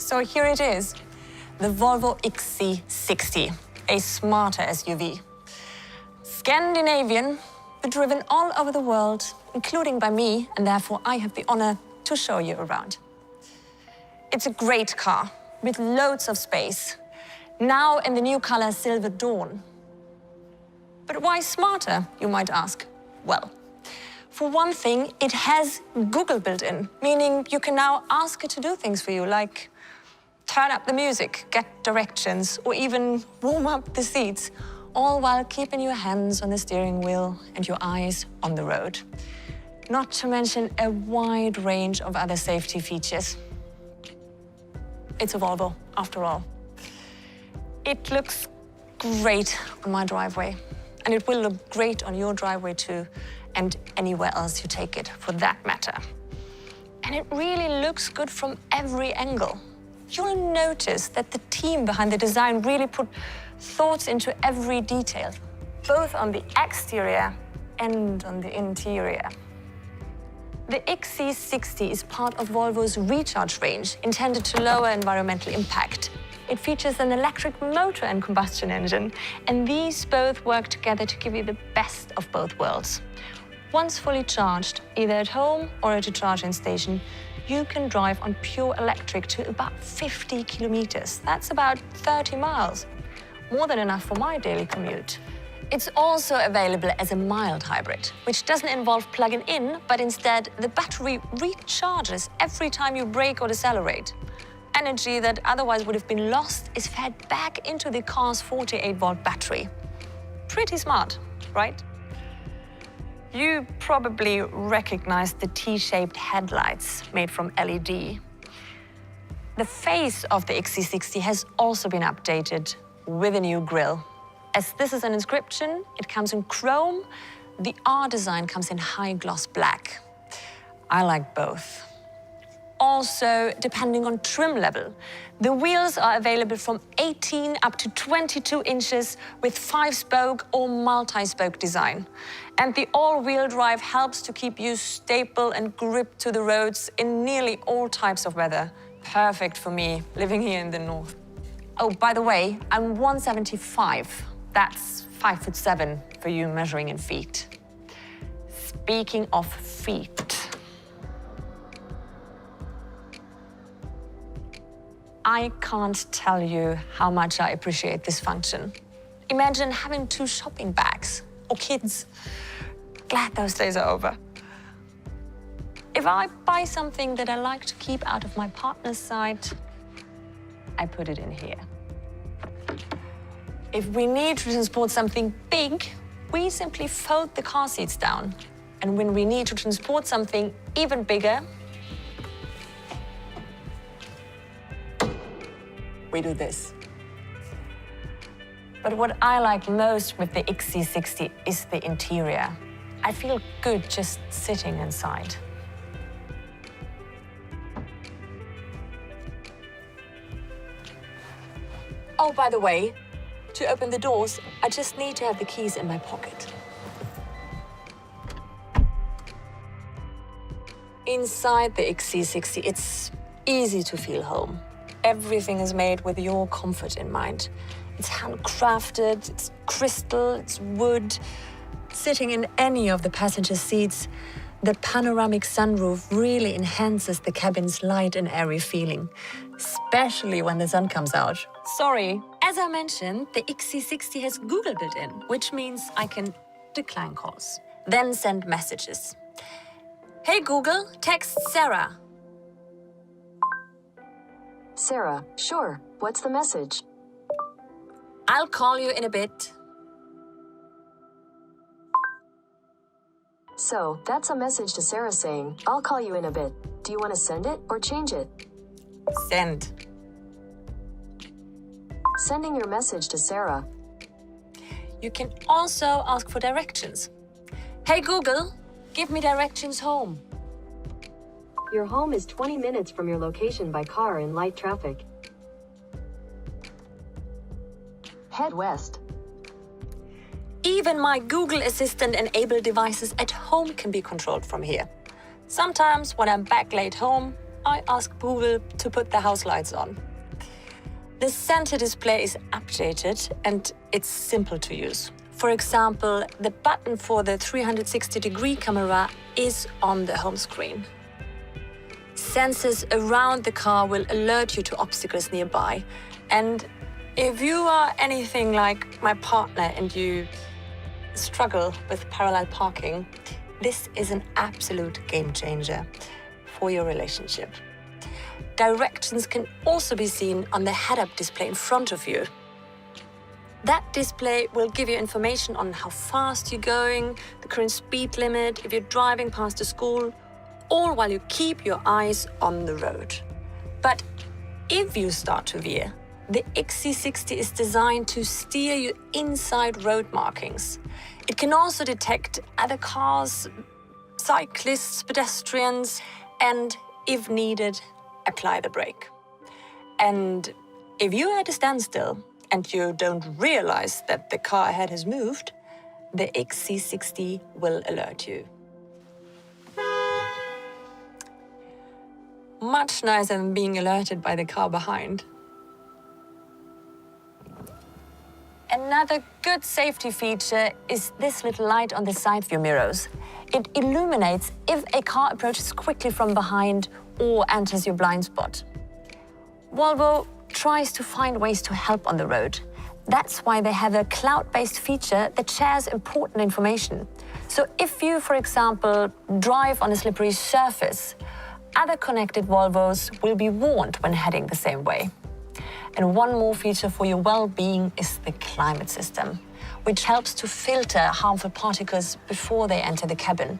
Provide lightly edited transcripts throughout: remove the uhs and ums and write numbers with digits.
So here it is, the Volvo XC60, a smarter SUV. Scandinavian, but driven all over the world, including by me, and therefore I have the honor to show you around. It's a great car with loads of space, now in the new color Silver Dawn. But why smarter, you might ask? Well, for one thing, it has Google built in, meaning you can now ask it to do things for you, like turn up the music, get directions, or even warm up the seats, all while keeping your hands on the steering wheel and your eyes on the road. Not to mention a wide range of other safety features. It's a Volvo, after all. It looks great on my driveway, and it will look great on your driveway too, and anywhere else you take it, for that matter. And it really looks good from every angle. You'll notice that the team behind the design really put thoughts into every detail, both on the exterior and on the interior. The XC60 is part of Volvo's Recharge range, intended to lower environmental impact. It features an electric motor and combustion engine, and these both work together to give you the best of both worlds. Once fully charged, either at home or at a charging station, you can drive on pure electric to about 50 kilometers. That's about 30 miles. More than enough for my daily commute. It's also available as a mild hybrid, which doesn't involve plugging in, but instead the battery recharges every time you brake or decelerate. Energy that otherwise would have been lost is fed back into the car's 48-volt battery. Pretty smart, right? You probably recognize the T-shaped headlights made from LED. The face of the XC60 has also been updated with a new grille. As this is an inscription, it comes in chrome. The R design comes in high gloss black. I like both. Also, depending on trim level, the wheels are available from 18 up to 22 inches with 5-spoke or multi-spoke design. And the all-wheel drive helps to keep you stable and gripped to the roads in nearly all types of weather. Perfect for me, living here in the north. Oh, by the way, I'm 175. That's 5'7" for you measuring in feet. Speaking of feet, I can't tell you how much I appreciate this function. Imagine having 2 shopping bags, or kids. Glad those days are over. If I buy something that I like to keep out of my partner's sight, I put it in here. If we need to transport something big, we simply fold the car seats down. And when we need to transport something even bigger, we do this. But what I like most with the XC60 is the interior. I feel good just sitting inside. Oh, by the way, to open the doors, I just need to have the keys in my pocket. Inside the XC60, it's easy to feel home. Everything is made with your comfort in mind. It's handcrafted, it's crystal, it's wood. Sitting in any of the passenger seats, the panoramic sunroof really enhances the cabin's light and airy feeling, especially when the sun comes out. Sorry, as I mentioned, the XC60 has Google built in, which means I can decline calls, then send messages. Hey Google, text Sarah. Sarah, sure. What's the message? I'll call you in a bit. So, that's a message to Sarah saying, I'll call you in a bit. Do you want to send it or change it? Send. Sending your message to Sarah. You can also ask for directions. Hey Google, give me directions home. Your home is 20 minutes from your location by car in light traffic. Head west. Even my Google Assistant-enabled devices at home can be controlled from here. Sometimes when I'm back late home, I ask Google to put the house lights on. The center display is updated and it's simple to use. For example, the button for the 360-degree camera is on the home screen. Sensors around the car will alert you to obstacles nearby. And if you are anything like my partner and you struggle with parallel parking, this is an absolute game changer for your relationship. Directions can also be seen on the head-up display in front of you. That display will give you information on how fast you're going, the current speed limit, if you're driving past a school, all while you keep your eyes on the road. But if you start to veer, the XC60 is designed to steer you inside road markings. It can also detect other cars, cyclists, pedestrians, and, if needed, apply the brake. And if you're at a standstill and you don't realize that the car ahead has moved, the XC60 will alert you. Much nicer than being alerted by the car behind. Another good safety feature is this little light on the side view mirrors. It illuminates if a car approaches quickly from behind or enters your blind spot. Volvo tries to find ways to help on the road. That's why they have a cloud-based feature that shares important information. So if you, for example, drive on a slippery surface, other connected Volvos will be warned when heading the same way. And one more feature for your well-being is the climate system, which helps to filter harmful particles before they enter the cabin.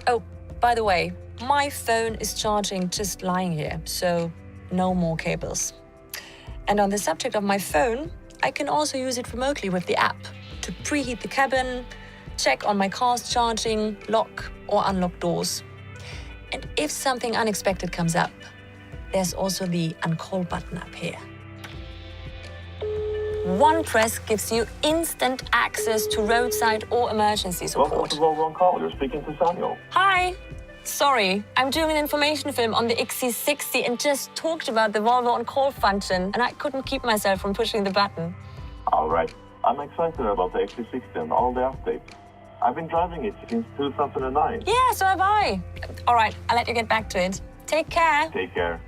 Oh, by the way, my phone is charging just lying here, so no more cables. And on the subject of my phone, I can also use it remotely with the app to preheat the cabin, check on my car's charging, lock or unlock doors. And if something unexpected comes up, there's also the on-call button up here. One press gives you instant access to roadside or emergency support. Welcome to Volvo On Call. You're speaking to Samuel. Hi. Sorry, I'm doing an information film on the XC60 and just talked about the Volvo On Call function, and I couldn't keep myself from pushing the button. All right. I'm excited about the XC60 and all the updates. I've been driving it since 2009. Yeah, so have I. All right, I'll let you get back to it. Take care. Take care.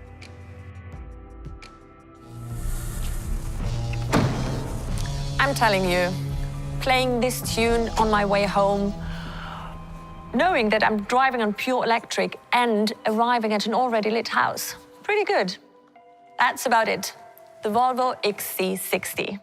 I'm telling you, playing this tune on my way home, knowing that I'm driving on pure electric and arriving at an already lit house. Pretty good. That's about it. The Volvo XC60.